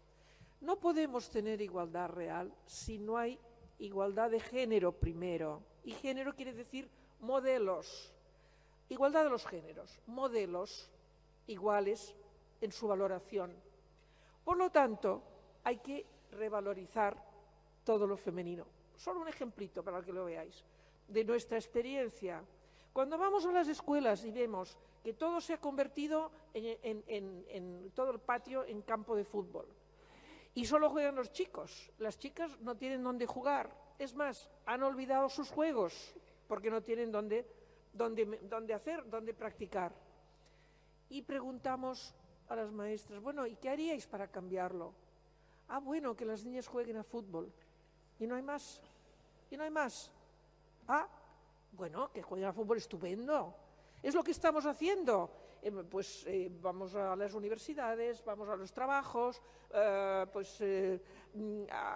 No podemos tener igualdad real si no hay igualdad de género primero. Y género quiere decir modelos. Igualdad de los géneros, modelos iguales en su valoración. Por lo tanto, hay que revalorizar todo lo femenino. Solo un ejemplito para que lo veáis, de nuestra experiencia. Cuando vamos a las escuelas y vemos que todo se ha convertido en todo el patio en campo de fútbol, y solo juegan los chicos, las chicas no tienen dónde jugar. Es más, han olvidado sus juegos porque no tienen dónde practicar. Y preguntamos a las maestras, bueno, ¿y qué haríais para cambiarlo? Ah, bueno, que las niñas jueguen a fútbol. ¿Y no hay más? ¿Y no hay más? Ah, bueno, que jueguen a fútbol, estupendo. Es lo que estamos haciendo. Vamos a las universidades, vamos a los trabajos,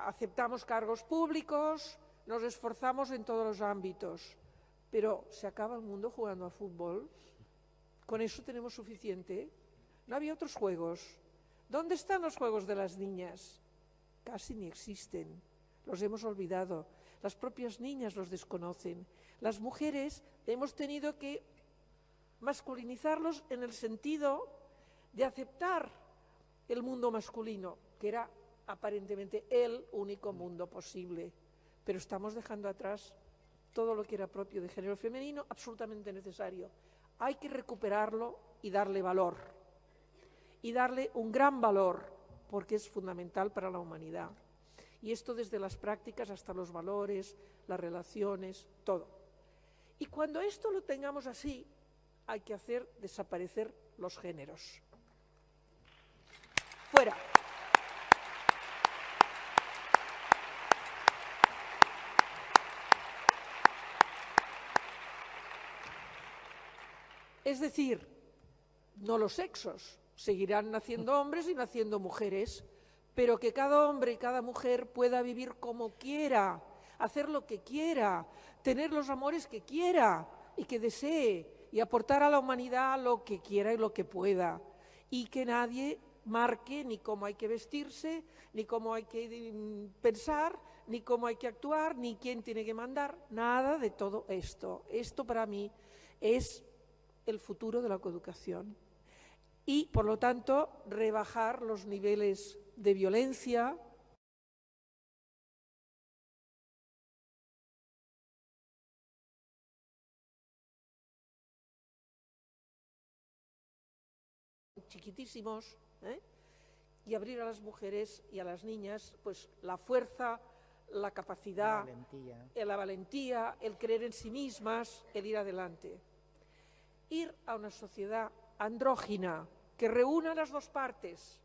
aceptamos cargos públicos, nos esforzamos en todos los ámbitos. Pero ¿se acaba el mundo jugando a fútbol? ¿Con eso tenemos suficiente? ¿No había otros juegos? ¿Dónde están los juegos de las niñas? Casi ni existen. Los hemos olvidado. Las propias niñas los desconocen. Las mujeres hemos tenido que masculinizarlos en el sentido de aceptar el mundo masculino, que era aparentemente el único mundo posible. Pero estamos dejando atrás todo lo que era propio de género femenino, absolutamente necesario. Hay que recuperarlo y darle valor. Y darle un gran valor, porque es fundamental para la humanidad. Y esto desde las prácticas hasta los valores, las relaciones, todo. Y cuando esto lo tengamos así, hay que hacer desaparecer los géneros. Fuera. Es decir, no los sexos, seguirán naciendo hombres y naciendo mujeres, pero que cada hombre y cada mujer pueda vivir como quiera, hacer lo que quiera, tener los amores que quiera y que desee, y aportar a la humanidad lo que quiera y lo que pueda, y que nadie marque ni cómo hay que vestirse, ni cómo hay que pensar, ni cómo hay que actuar, ni quién tiene que mandar, nada de todo esto. Esto para mí es el futuro de la coeducación y, por lo tanto, rebajar los niveles de violencia, chiquitísimos, y abrir a las mujeres y a las niñas pues la fuerza, la capacidad, la valentía, el creer en sí mismas, el ir adelante. Ir a una sociedad andrógina que reúna las dos partes.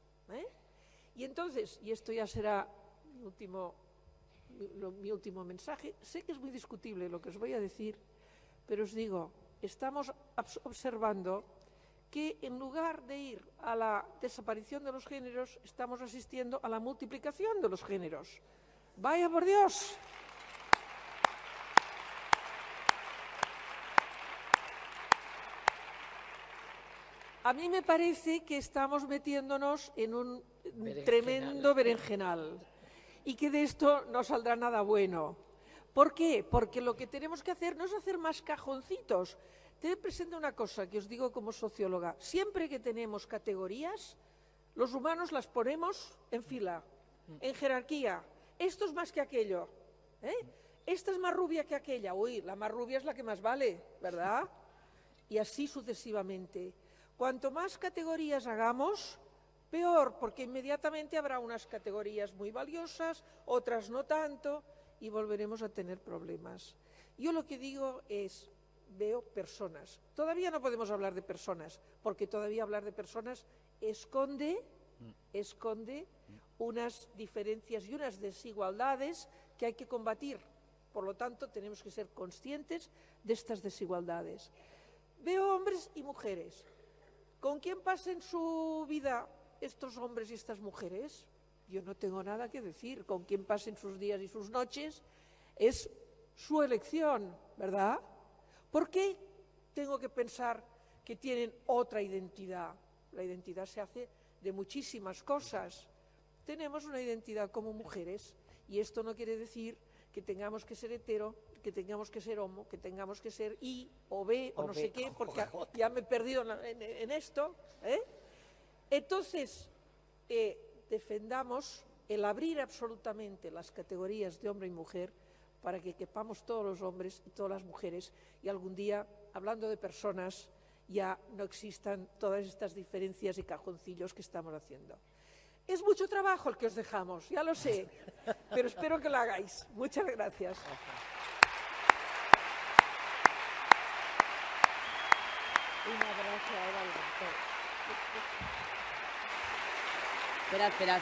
Y entonces, y esto ya será mi último mensaje, sé que es muy discutible lo que os voy a decir, pero os digo, estamos observando que en lugar de ir a la desaparición de los géneros, estamos asistiendo a la multiplicación de los géneros. ¡Vaya por Dios! A mí me parece que estamos metiéndonos en un tremendo berenjenal y que de esto no saldrá nada bueno. ¿Por qué? Porque lo que tenemos que hacer no es hacer más cajoncitos. Te presento una cosa que os digo como socióloga. Siempre que tenemos categorías, los humanos las ponemos en fila, en jerarquía. Esto es más que aquello. Esta es más rubia que aquella. Uy, la más rubia es la que más vale, ¿verdad? Y así sucesivamente. Cuanto más categorías hagamos, peor, porque inmediatamente habrá unas categorías muy valiosas, otras no tanto, y volveremos a tener problemas. Yo lo que digo es, veo personas. Todavía no podemos hablar de personas, porque todavía hablar de personas esconde unas diferencias y unas desigualdades que hay que combatir. Por lo tanto, tenemos que ser conscientes de estas desigualdades. Veo hombres y mujeres. ¿Con quién pasen su vida estos hombres y estas mujeres? Yo no tengo nada que decir. Con quién pasen sus días y sus noches es su elección, ¿verdad? ¿Por qué tengo que pensar que tienen otra identidad? La identidad se hace de muchísimas cosas. Tenemos una identidad como mujeres y esto no quiere decir que tengamos que ser hetero, que tengamos que ser homo, que tengamos que ser I o B o no sé qué, porque ya me he perdido en esto. Entonces, defendamos el abrir absolutamente las categorías de hombre y mujer para que quepamos todos los hombres y todas las mujeres y algún día, hablando de personas, ya no existan todas estas diferencias y cajoncillos que estamos haciendo. Es mucho trabajo el que os dejamos, ya lo sé, pero espero que lo hagáis. Muchas gracias. Una gracia era el doctor. Esperad.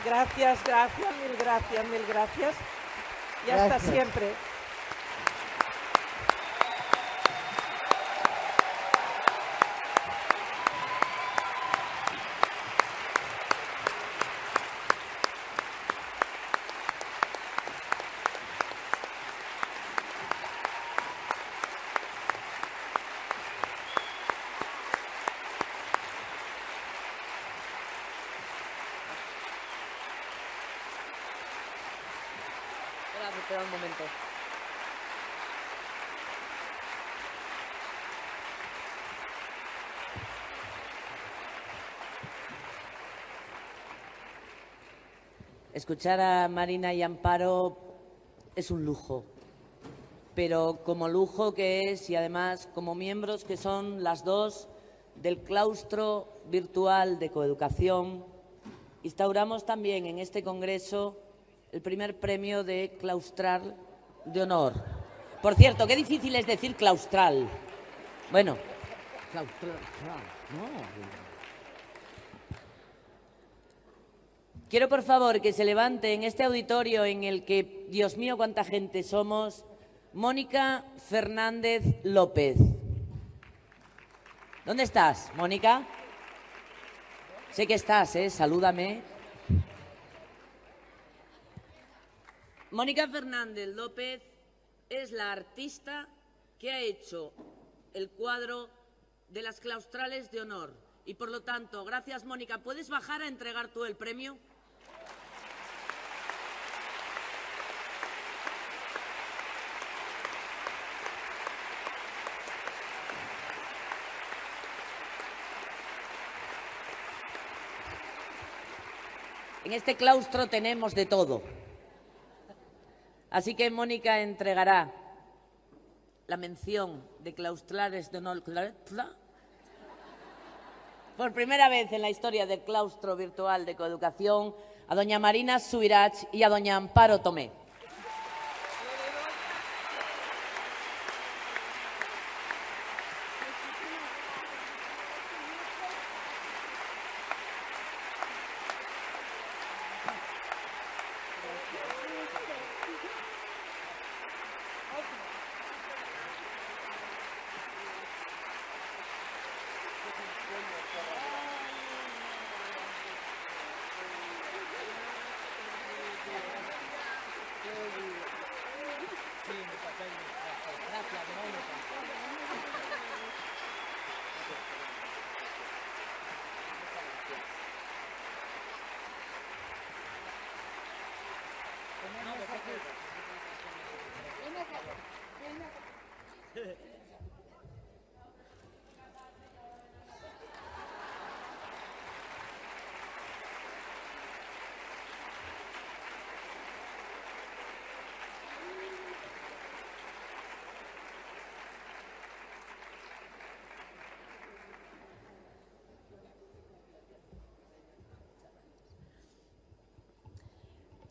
Gracias, mil gracias. Y hasta siempre. Espera un momento. Escuchar a Marina y Amparo es un lujo, pero como lujo que es y además como miembros que son las dos del claustro virtual de coeducación, instauramos también en este congreso el primer premio de claustral de honor. Por cierto, qué difícil es decir claustral. Bueno, claustral, no. Quiero, por favor, que se levante en este auditorio en el que, Dios mío, cuánta gente somos, Mónica Fernández López. ¿Dónde estás, Mónica? Sé que estás, salúdame. Mónica Fernández López es la artista que ha hecho el cuadro de las claustrales de honor. Y, por lo tanto, gracias, Mónica. ¿Puedes bajar a entregar tú el premio? En este claustro tenemos de todo. Así que Mónica entregará la mención de claustrales de honor por primera vez en la historia del claustro virtual de coeducación a doña Marina Subirach y a doña Amparo Tomé.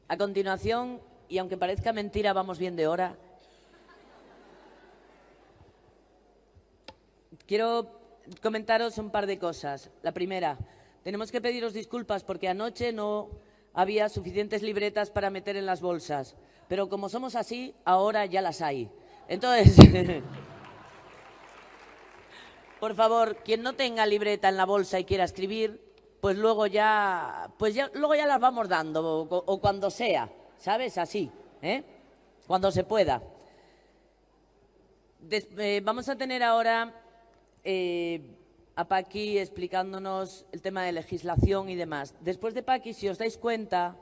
A continuación, y aunque parezca mentira, vamos bien de hora, quiero comentaros un par de cosas. La primera, tenemos que pediros disculpas porque anoche no había suficientes libretas para meter en las bolsas, pero como somos así, ahora ya las hay. Entonces, por favor, quien no tenga libreta en la bolsa y quiera escribir, pues luego ya las vamos dando, o cuando sea, ¿sabes? Así, cuando se pueda. Vamos a tener ahora a Paqui explicándonos el tema de legislación y demás. Después de Paqui, si os dais cuenta,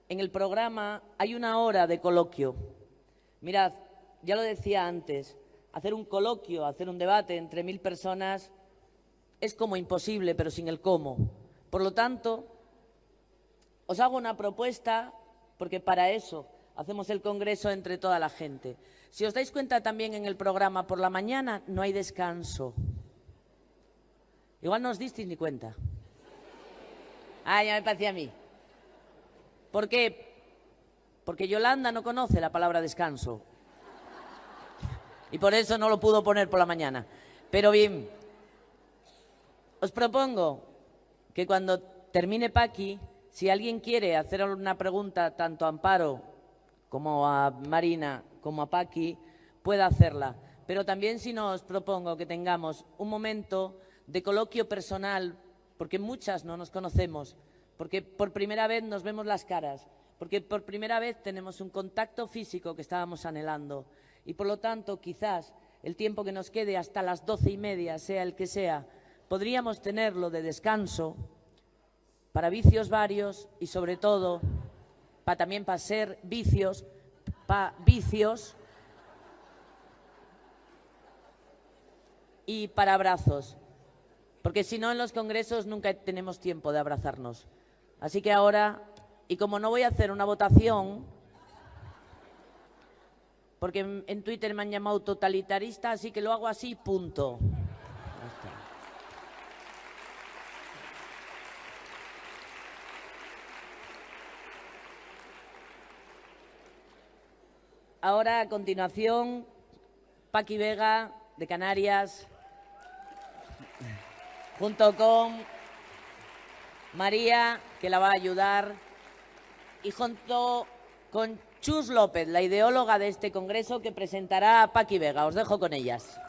en el programa hay una hora de coloquio. Mirad, ya lo decía antes, hacer un coloquio, hacer un debate entre 1000 personas es como imposible, pero sin el cómo. Por lo tanto, os hago una propuesta, porque para eso hacemos el congreso entre toda la gente. Si os dais cuenta también en el programa, por la mañana no hay descanso. Igual no os disteis ni cuenta. Ah, ya me parecía a mí. ¿Por qué? Porque Yolanda no conoce la palabra descanso. Y por eso no lo pudo poner por la mañana. Pero bien, os propongo que cuando termine Paqui, si alguien quiere hacer una pregunta tanto a Amparo como a Marina como a Paqui, pueda hacerla. Pero también si no, os propongo que tengamos un momento de coloquio personal, porque muchas no nos conocemos, porque por primera vez nos vemos las caras, porque por primera vez tenemos un contacto físico que estábamos anhelando. Y por lo tanto, quizás el tiempo que nos quede hasta las 12:30, sea el que sea, podríamos tenerlo de descanso para vicios varios y sobre todo también para ser vicios, y para abrazos. Porque si no, en los congresos nunca tenemos tiempo de abrazarnos. Así que ahora, y como no voy a hacer una votación, porque en Twitter me han llamado totalitarista, así que lo hago así, punto. Ahora, a continuación, Paqui Vega, de Canarias, junto con María, que la va a ayudar, y junto con Chus López, la ideóloga de este congreso, que presentará a Paqui Vega. Os dejo con ellas.